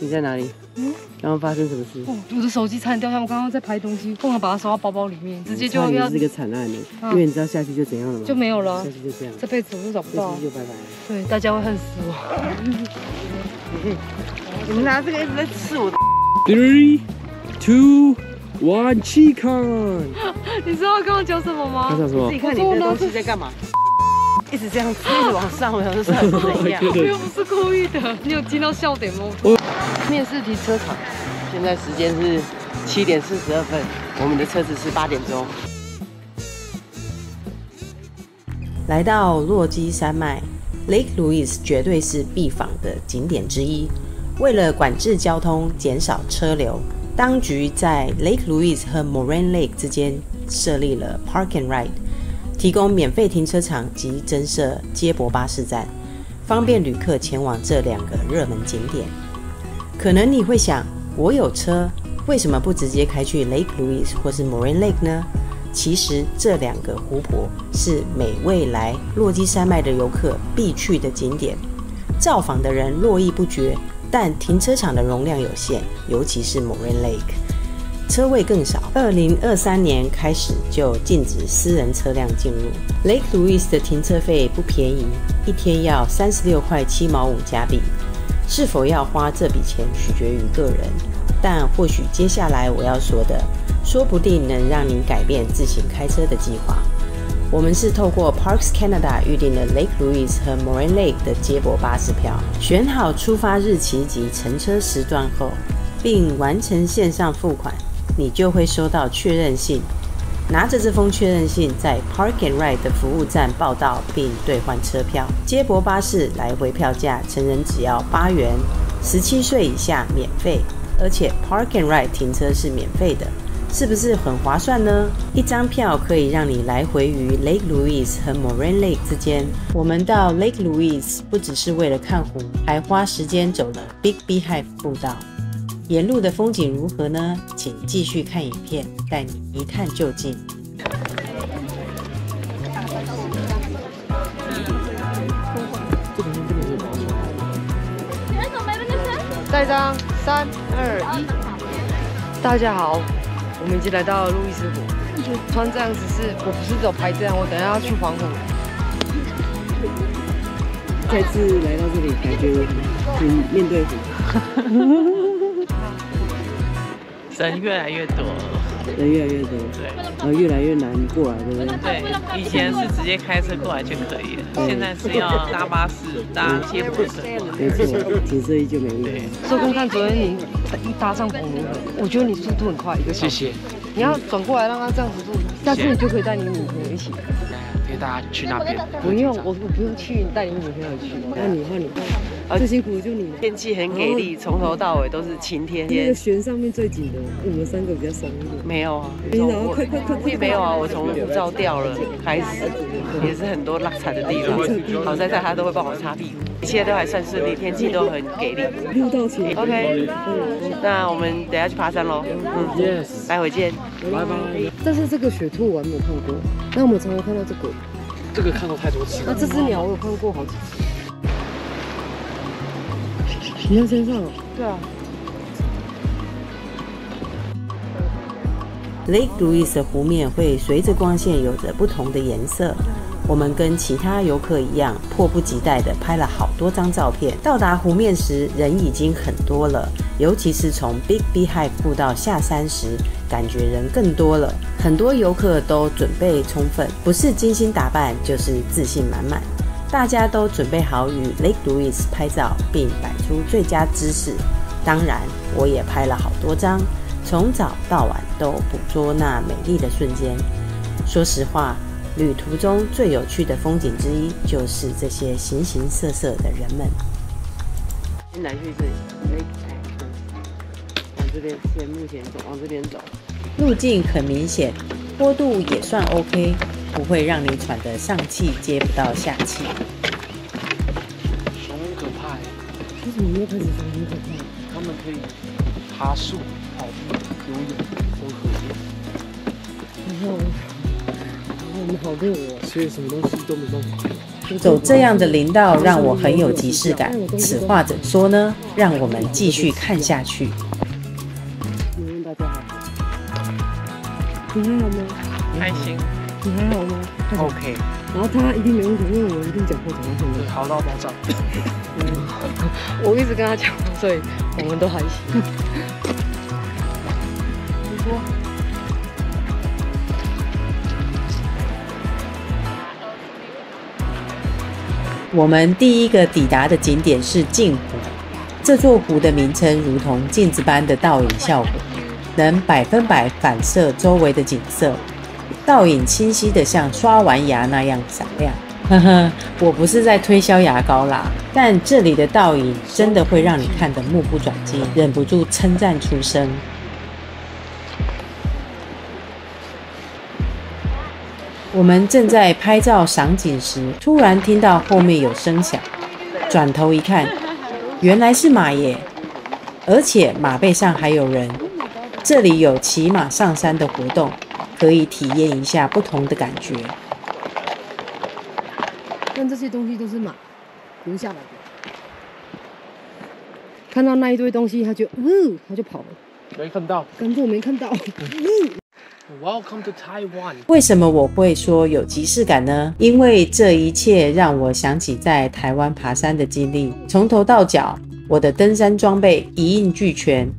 你在哪里？刚刚发生什么事？我的手机差点掉下来，我刚刚在拍东西，忘了把它收到包包里面，直接就要。是个惨案呢，因为你知道下去就怎样了吗？就没有了，下去就这样，这辈子我都找不到，下去就拜拜了。对，大家会恨死我。你们拿这个一直在刺我。3, 2, 1, Chican！ 你知道他刚刚讲什么吗？他讲什么？自己看你的东西在干嘛？一直这样，一直往上，我想说是怎样？我又不是故意的，你有听到笑点吗？面试停车场，现在时间是7点42分，我们的车子是8点钟。来到落基山脉 ，Lake Louise 绝对是必访的景点之一。为了管制交通，减少车流，当局在 Lake Louise 和 Moraine Lake 之间设立了 Park and Ride， 提供免费停车场及增设接驳巴士站，方便旅客前往这2个热门景点。可能你会想，我有车，为什么不直接开去 Lake Louise 或是 Moraine Lake 呢？其实这2个湖泊是每位来落基山脉的游客必去的景点，造访的人络绎不绝，但停车场的容量有限，尤其是 Moraine Lake， 车位更少。2023年开始就禁止私人车辆进入。Lake Louise 的停车费不便宜，一天要36块7毛5加币。是否要花这笔钱取决于个人，但或许接下来我要说的，说不定能让您改变自行开车的计划。我们是透过 Parks Canada 预定了 Lake Louise 和 Moraine Lake 的接驳巴士票，选好出发日期及乘车时段后，并完成线上付款，你就会收到确认信。拿着这封确认信，在 Park and Ride 的服务站报到并兑换车票。接驳巴士来回票价，成人只要8元，17岁以下免费，而且 Park and Ride 停车是免费的，是不是很划算呢？一张票可以让你来回于 Lake Louise 和 Moraine Lake 之间。我们到 Lake Louise 不只是为了看湖，还花时间走了 Big Beehive 步道。沿路的风景如何呢？请继续看影片，带你一探究竟。带张3、2、1。大家好，我们已经来到路易斯湖。穿这样子我不是只有拍这样，我等一下要去环湖。再次来到这里，感觉面对湖。人越来越多，人越来越多，对，然后越来越难过来，对不对？对，以前是直接开车过来就可以了，现在是要搭巴士、搭接驳车。没错，景色依旧美丽。说看看昨天你一搭上澎湖河，我觉得你速度很快，1个小时。谢谢。你要转过来让他这样子录，下次你就可以带你女朋友一起。陪大家去那边。不用，我不用去，你带你女朋友去。换你。最辛苦的就你了。天气很给力，从头到尾都是晴天。那个弦上面最紧的，我们3个比较松一点。没有啊，快！没有啊，我从护照掉了开始，也是很多落惨的地方。好在他都会帮我擦屁股，一切都还算顺利，天气都很给力。6到7。OK， 那我们等一下去爬山喽。Yes， 待会见，拜拜。但是这个雪兔我还没有看过，那我们常常看到这个。这个看过太多次了。那这只鸟我有看过好几次。你在身上？对啊。Lake Louise 的湖面会随着光线有着不同的颜色。我们跟其他游客一样，迫不及待地拍了好多张照片。到达湖面时，人已经很多了，尤其是从 Big Beehive 步道下山时，感觉人更多了。很多游客都准备充分，不是精心打扮，就是自信满满。大家都准备好与 Lake Louise 拍照，并摆出最佳姿势。当然，我也拍了好多张，从早到晚都捕捉那美丽的瞬间。说实话，旅途中最有趣的风景之一，就是这些形形色色的人们。先来去这里，往这边，先目前走，往这边走。路径很明显，坡度也算 OK， 不会让你喘得上气接不到下气。熊很可怕耶，为什么又开始熊很可怕？他们可以爬树、跑步、游泳、走河边，然后我们好热哦，所以什么东西都没办法。走这样的林道让我很有即视感。此话怎说呢？让我们继续看下去。大家好，你还好吗？开心。你还好吗 OK， 然后他一定没问题，因为我一定讲话讲到现在。好到爆炸。我一直跟他讲话，所以我们都还行。你说。我们第一个抵达的景点是镜湖，这座湖的名称如同镜子般的倒影效果，能100%反射周围的景色，倒影清晰的像刷完牙那样闪亮。呵呵，我不是在推销牙膏啦，但这里的倒影真的会让你看得目不转睛，忍不住称赞出声。我们正在拍照赏景时，突然听到后面有声响，转头一看，原来是马耶，而且马背上还有人。这里有骑马上山的活动，可以体验一下不同的感觉。但这些东西都是马留下来的。看到那一堆东西，他就跑了。没看到。刚才我没看到。Welcome to Taiwan。为什么我会说有即视感呢？因为这一切让我想起在台湾爬山的经历，从头到脚，我的登山装备一应俱全。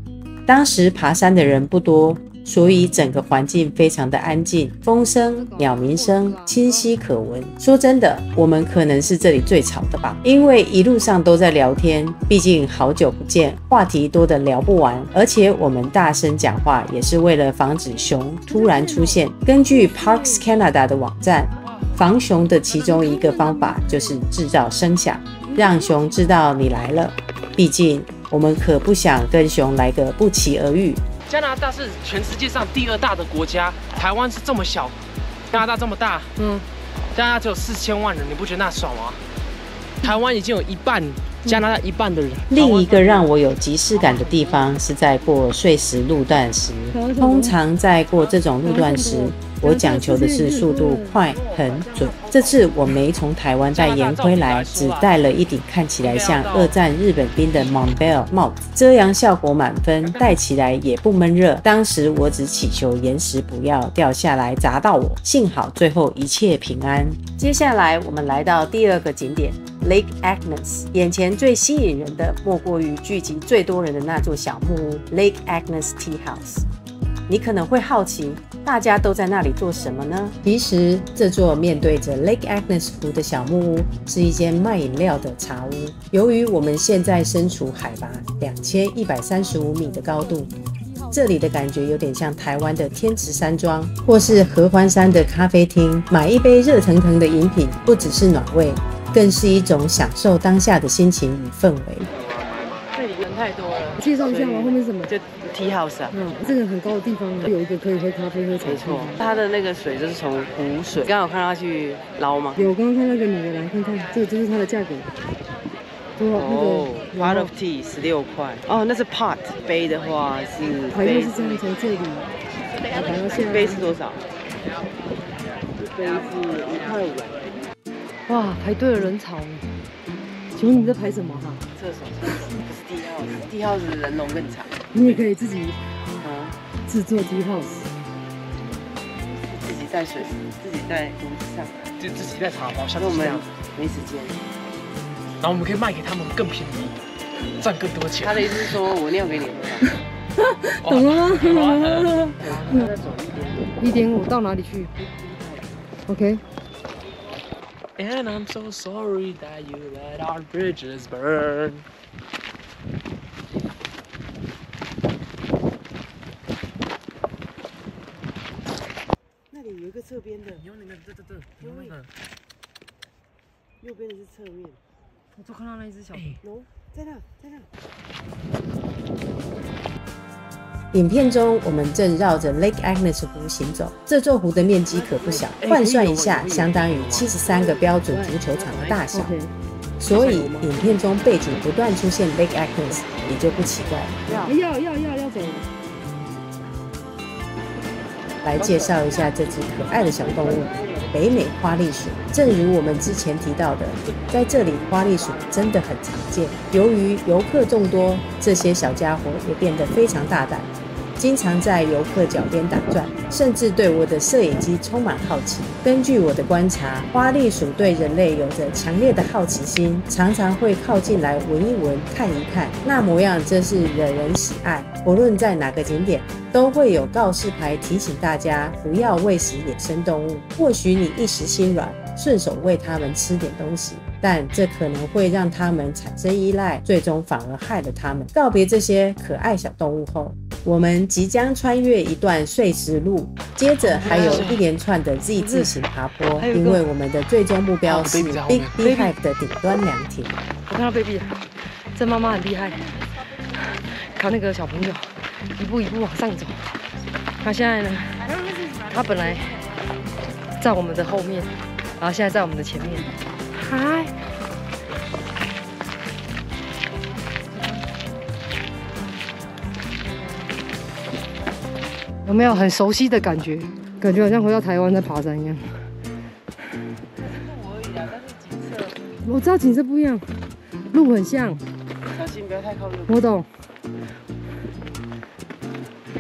当时爬山的人不多，所以整个环境非常的安静，风声、鸟鸣声清晰可闻。说真的，我们可能是这里最吵的吧，因为一路上都在聊天，毕竟好久不见，话题多得聊不完。而且我们大声讲话也是为了防止熊突然出现。根据 Parks Canada 的网站，防熊的其中一个方法就是制造声响，让熊知道你来了。毕竟我们可不想跟熊来个不期而遇。加拿大是全世界上第2大的国家，台湾是这么小，加拿大这么大，加拿大只有4000万人，你不觉得那爽吗？台湾已经有一半，加拿大一半的人。另一个让我有即视感的地方是在过碎石路段时，通常在过这种路段时，我讲求的是速度快、很准。这次我没从台湾带盐盔来，只带了一顶看起来像2战日本兵的 Montbell 帽子，遮阳效果满分，戴起来也不闷热。当时我只祈求岩石不要掉下来砸到我，幸好最后一切平安。接下来我们来到第2个景点 Lake Agnes， 眼前最吸引人的莫过于聚集最多人的那座小木屋 Lake Agnes Tea House。你可能会好奇，大家都在那里做什么呢？其实，这座面对着 Lake Agnes 湖的小木屋是一间卖饮料的茶屋。由于我们现在身处海拔2135米的高度，这里的感觉有点像台湾的天池山庄，或是合欢山的咖啡厅。买一杯热腾腾的饮品，不只是暖胃，更是一种享受当下的心情与氛围。这里人太多了。介绍一下吗？后面是什么？就 Tea House 啊。这个很高的地方，有一个可以喝咖啡、喝茶。没错，它的那个水就是从湖水。刚刚有看到他去捞吗？有，刚刚看那个女的来看看，这就是它的价格。哦，Pot of Tea 16块。哦，那是 Pot， 杯的话是。排队是这样，从这里排到现在。杯是多少？杯是1块5。哇，排队的人潮。请问你在排什么哈？厕所不是Tea House，Tea House人龙更长。你也可以自己制作Tea House，自己带水，自己带炉子上，就自己带茶包，像因为我们这样，没时间。然后我们可以卖给他们更便宜，赚更多钱。他的意思是说我尿给你喝。懂了吗？再走1.5到哪里去 ？OK。 And I'm so sorry that you let our bridges burn. 那里有一个侧边的，有那个，对，有那个。右边的是侧面。我就看到那一只小龙，在那。影片中，我们正绕着 Lake Agnes 湖行走。这座湖的面积可不小，换算一下，相当于73个标准足球场的大小。所以，影片中背景不断出现 Lake Agnes， 也就不奇怪了。要走了。来介绍一下这只可爱的小动物。北美花栗鼠。正如我们之前提到的，在这里花栗鼠真的很常见。由于游客众多，这些小家伙也变得非常大胆，经常在游客脚边打转，甚至对我的摄影机充满好奇。根据我的观察，花栗鼠对人类有着强烈的好奇心，常常会靠近来闻一闻、看一看，那模样真是惹人喜爱。不论在哪个景点，都会有告示牌提醒大家不要喂食野生动物。或许你一时心软，顺手喂它们吃点东西，但这可能会让它们产生依赖，最终反而害了它们。告别这些可爱小动物后，我们即将穿越一段碎石路，接着还有一连串的 Z 字形爬坡，因为我们的最终目标是 Big Beehive 的顶端凉亭。我看到 baby 了，这妈妈很厉害，看那个小朋友一步一步往上走。他现在呢，他本来在我们的后面，然后现在在我们的前面。嗨，有没有很熟悉的感觉？感觉好像回到台湾在爬山一样。路而已啊，但是景色我知道景色不一样，路很像。小心不要太靠近。我懂。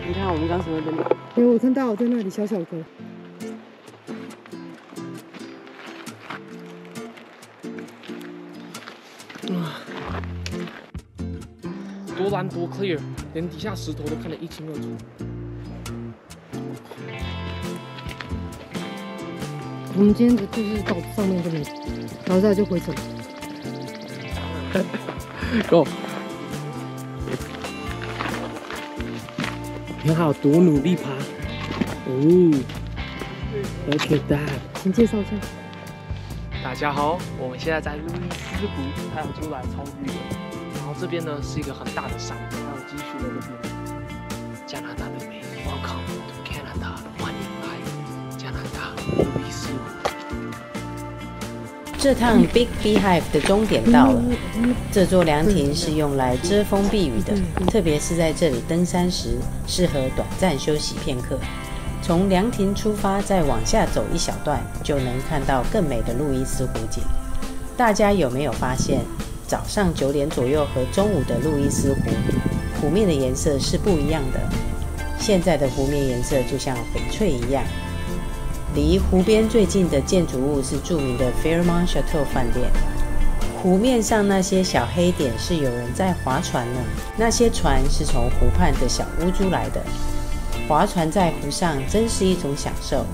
你看我们刚什么的？因为我看到在那里小小个。多蓝多 clear， 连底下石头都看得一清二楚。我们今天就是到上面这里，然后再就回程。Go！ 你看他有多努力爬。哦 ，Look at that！ 请介绍一下。大家好，我们现在在路易斯湖太阳出来超绿的。然后这边呢是一个很大的山，还有积雪在这边。加拿大的美 ，Welcome to Canada， 欢迎来加拿大路易斯湖。这趟 Big Beehive 的终点到了。这座凉亭是用来遮风避雨的，特别是在这里登山时，适合短暂休息片刻。从凉亭出发，再往下走一小段，就能看到更美的路易斯湖景。大家有没有发现，早上9点左右和中午的路易斯湖，湖面的颜色是不一样的？现在的湖面颜色就像翡翠一样。离湖边最近的建筑物是著名的 Fairmont Chateau 饭店。湖面上那些小黑点是有人在划船呢，那些船是从湖畔的小屋租来的。划船在湖上真是一种享受。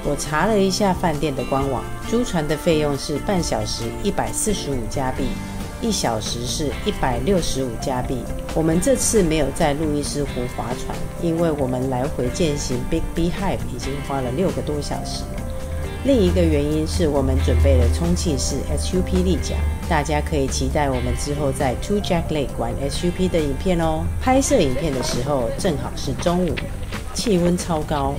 我查了一下饭店的官网，租船的费用是半小时145加币，1小时是165加币。我们这次没有在路易斯湖划船，因为我们来回践行 Big Beehive 已经花了6个多小时。另一个原因是我们准备了充气式 SUP 立桨，大家可以期待我们之后在 Two Jack Lake 玩 SUP 的影片哦。拍摄影片的时候正好是中午，气温超高，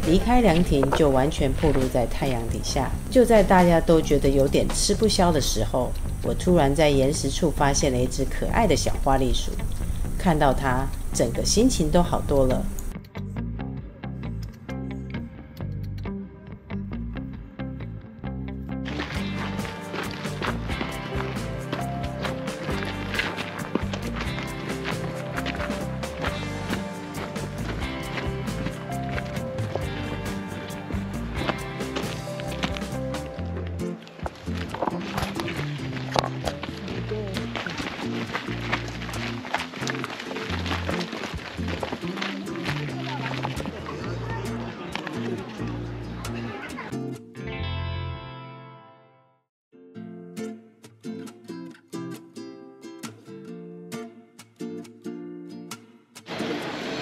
离开凉亭就完全暴露在太阳底下。就在大家都觉得有点吃不消的时候，我突然在岩石处发现了一只可爱的小花栗鼠，看到它，整个心情都好多了。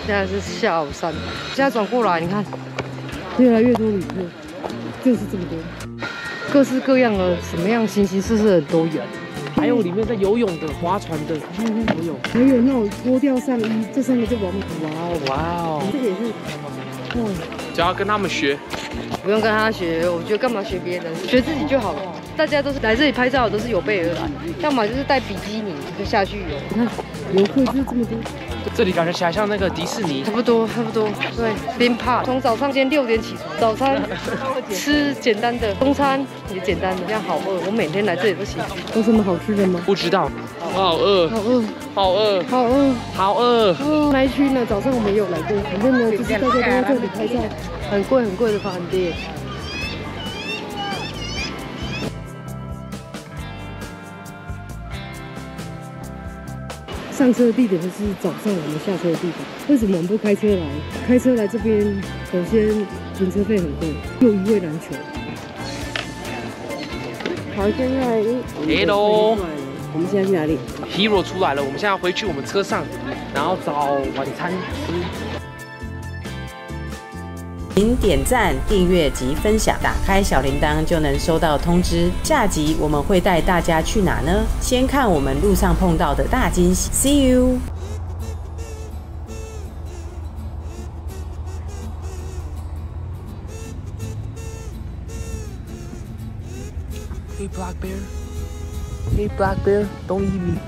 现在是下午3点，现在转过来，你看，越来越多旅客，就是这么多，各式各样的，什么样形形色色的都有。还有里面在游泳的、划船的，都有。还有那种脱掉上衣，这上面就完美。哇哦！这个也是，只要跟他们学，不用跟他学，我觉得干嘛学别人，学自己就好了。大家都是来这里拍照，都是有备而来，要么就是带比基尼就下去游。你看游客就这么多。这里感觉起来像那个迪士尼。差不多，对，边怕。从早上先6点起床，早餐吃简单的，中餐也简单的，这样好饿。我每天来这里都行。有什么好吃的吗？不知道，好饿，好饿。那一区呢？早上我们也有来过，反正呢，就是大家都在这里拍照，很贵的饭店。上车的地点是早上我们下车的地点。为什么我们不开车来？开车来这边，首先停车费很贵，又一位难求。好，现在Hello， 我们现在去哪里 ？Hero 出来了，我们现在要回去我们车上，然后找晚餐吃。请点赞、订阅及分享，打开小铃铛就能收到通知。下集我们会带大家去哪呢？先看我们路上碰到的大惊喜。See you。Hey Black Bear, don't eat me.